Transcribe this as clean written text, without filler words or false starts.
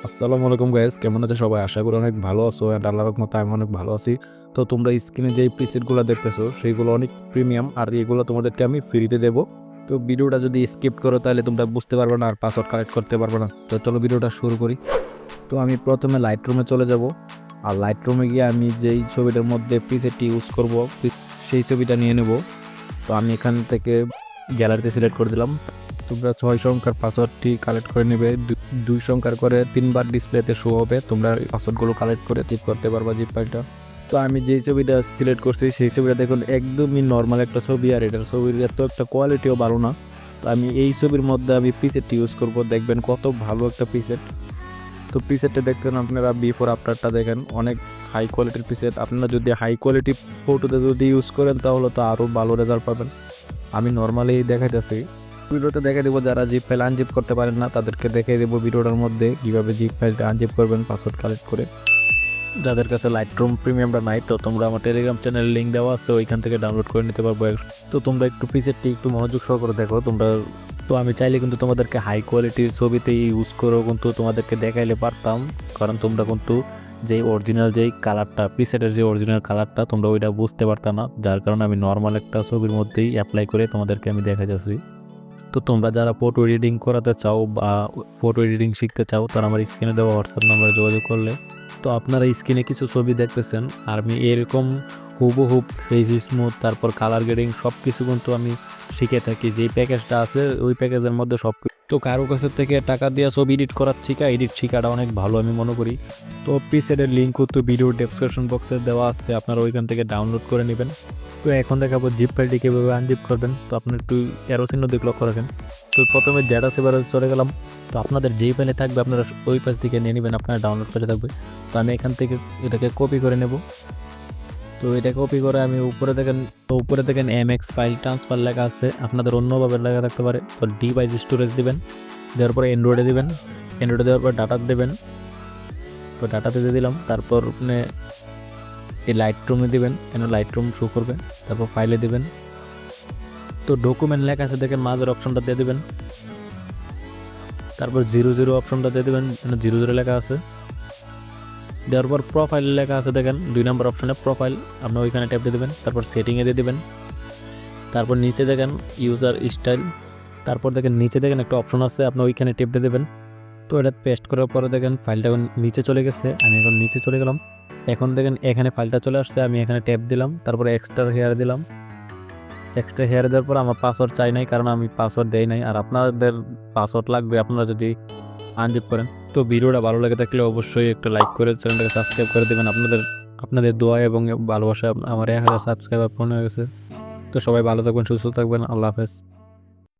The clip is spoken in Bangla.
আসসালামু আলাইকুম গাইস, কেমন আছে সবাই? আশা করি অনেক ভালো আছো। এন্ড আল্লাহর রহমতে আমি অনেক ভালো আছি। তো তোমরা স্ক্রিনে যে প্রিসেটগুলো দেখতেছো সেইগুলো অনেক প্রিমিয়াম, আর এগুলো তোমাদেরকে আমি ফ্রিতে দেবো। তো ভিডিওটা যদি স্কিপ করো তাহলে তোমরা বুঝতে পারবে না আর পাসওয়ার্ড কালেক্ট করতে পারবে না। তো চলো ভিডিওটা শুরু করি। তো আমি প্রথমে লাইট রুমে চলে যাব, আর লাইট রুমে গিয়ে আমি যেই ছবিটার মধ্যে প্রিসেটটি ইউজ করব সেই ছবিটা নিয়ে নেব। তো আমি এখান থেকে গ্যালারিতে সিলেক্ট করে দিলাম। তোমরা 6 সংখ্যার পাসওয়ার্ডটি কালেক্ট করে নেবে। 2 সংখ্যার করে 3বার ডিসপ্লেতে শো হবে। তোমরা পাসওয়ার্ডগুলো কালেক্ট করে টিপ করতে পারবা জিপ ফাইলটা। তো আমি যেই ছবিটা সিলেক্ট করছি সেই ছবিটা দেখুন একদমই নর্মাল একটা ছবি, আর এটার ছবির এত একটা কোয়ালিটিও ভালো না। তো আমি এই ছবির মধ্যে আমি প্রিসেটটি ইউজ করব, দেখবেন কত ভালো একটা প্রিসেট। তো প্রিসেটটা দেখছেন আপনারা, বিফোর আফটারটা দেখেন অনেক হাই কোয়ালিটির প্রিসেট। আপনারা যদি হাই কোয়ালিটি ফটোতে যদি ইউজ করেন তাহলে তো আরও ভালো রেজাল্ট পাবেন। আমি নর্মালি দেখাইতেছি, ভিডিওতে দেখে দেবো যারা জিপ ফাইল আনজিপ করতে পারেন না তাদেরকে দেখে দেবো ভিডিওটার মধ্যে কীভাবে জিপ ফাইলটা আনজিপ করবেন পাসওয়ার্ড কালেক্ট করে। যাদের কাছে লাইটরুম প্রিমিয়ামটা নাই, তো তোমরা আমার টেলিগ্রাম চ্যানেলে লিঙ্ক দেওয়া আছে, ওইখান থেকে ডাউনলোড করে নিতে পারবো। তো তোমরা একটু প্রিসেটটি একটু মনোযোগ সহকারে দেখো তোমরা। তো আমি চাইলে কিন্তু তোমাদেরকে হাই কোয়ালিটির ছবিতে ইউজ করেও কিন্তু তোমাদেরকে দেখাইলে পারতাম, কারণ তোমরা কিন্তু যেই অরিজিনাল যেই কালারটা প্রিসেটের যে অরিজিনাল কালারটা তোমরা ওইটা বুঝতে পারতাম না, যার কারণে আমি নর্মাল একটা ছবির মধ্যেই অ্যাপ্লাই করে তোমাদেরকে আমি দেখা যাচ্ছি। তো তোমরা যারা ফটো এডিটিং করাতে চাও বা ফটো এডিটিং শিখতে চাও তারা আমার স্ক্রিনে দেওয়া হোয়াটসঅ্যাপ নাম্বারে যোগাযোগ করলে, তো আপনারা স্ক্রিনে কিছু ছবি দেখতেছেন আর আমি এরকম হুবহুব ফেস স্মুথ তারপর কালার গ্রেডিং সব কিছু কিন্তু আমি শিখে থাকি। যেই প্যাকেজটা আছে ওই প্যাকেজের মধ্যে সব তো কারো কাছে থেকে টাকা দিয়ে ছবি এডিট করার এডিট শিখাটা অনেক ভালো আমি মনে করি। তো প্রিসেটের লিঙ্ক তো ভিডিও ডেসক্রিপশন বক্সে দেওয়া আছে, আপনারা ওইখান থেকে ডাউনলোড করে নেবেন। তো এখন দেখাবো জিপ ফাইলটি কীভাবে আনজিপ করবেন। তো আপনার একটু অ্যারো চিহ্ন দিকে লক্ষ্য রাখেন। তো প্রথমে ডেটা সেভারে চলে গেলাম। তো আপনাদের যেই ফাইলে থাকবে আপনারা ওই পাশ থেকে নিয়ে নেবেন, আপনারা ডাউনলোড করে থাকবে। তো আমি এখান থেকে এটাকে কপি করে নেব। তো এটা কপি করে আমি উপরে দেখেন এমএক্স ফাইল ট্রান্সফার লেখা আছে, আপনাদের অন্যভাবে লেখা থাকতে পারে। তো ডিভাইস স্টোরেজ দিবেন, দেওয়ার পরে অ্যান্ড্রয়েডে দিবেন, অ্যান্ড্রয়েডে দেওয়ার পর ডাটা দেবেন। তো ডাটাতে দিয়ে দিলাম, তারপর আপনি এই লাইট রুমে দিবেন, লাইট রুম শো করবে। তারপর ফাইলে দিবেন। তো ডকুমেন্ট লেখা আছে দেখেন মাঝের অপশনটা দিয়ে দিবেন, তারপর 00 অপশনটা দিয়ে দেবেন, 00 লেখা আছে। দেওয়ার পর প্রোফাইল লেখা আছে দেখেন 2 নম্বর অপশনে প্রোফাইল, আপনি ওইখানে ট্যাপ দিয়ে দেবেন। তারপর সেটিংয়ে দিয়ে দেবেন, তারপর নিচে দেখেন ইউজার স্টাইল, তারপর দেখেন নিচে দেখেন একটা অপশন আছে, আপনি ওইখানে ট্যাপ দিয়ে দেবেন। তো এটা পেস্ট করার পরে দেখেন ফাইলটা নিচে চলে গেছে, আমি এখন নিচে চলে গেলাম। এখন দেখেন এখানে ফাইলটা চলে আসছে, আমি এখানে ট্যাপ দিলাম, তারপরে এক্সট্রা হেয়ার দিলাম। এক্সট্রা হেয়ার দেওয়ার পর আমার পাসওয়ার্ড চাই নাই, কারণ আমি পাসওয়ার্ড দেই নাই। আর আপনাদের পাসওয়ার্ড লাগবে আপনারা যদি আনজিপ করেন। তো ভিডিওটা ভালো লাগে থাকলে অবশ্যই একটা লাইক করে চ্যানেলটাকে সাবস্ক্রাইব করে দেবেন। আপনাদের দোয়া এবং ভালোবাসা আমার 1000 সাবস্ক্রাইবার পূর্ণ হয়ে গেছে। তো সবাই ভালো থাকবেন, সুস্থ থাকবেন, আল্লাহ হাফেজ।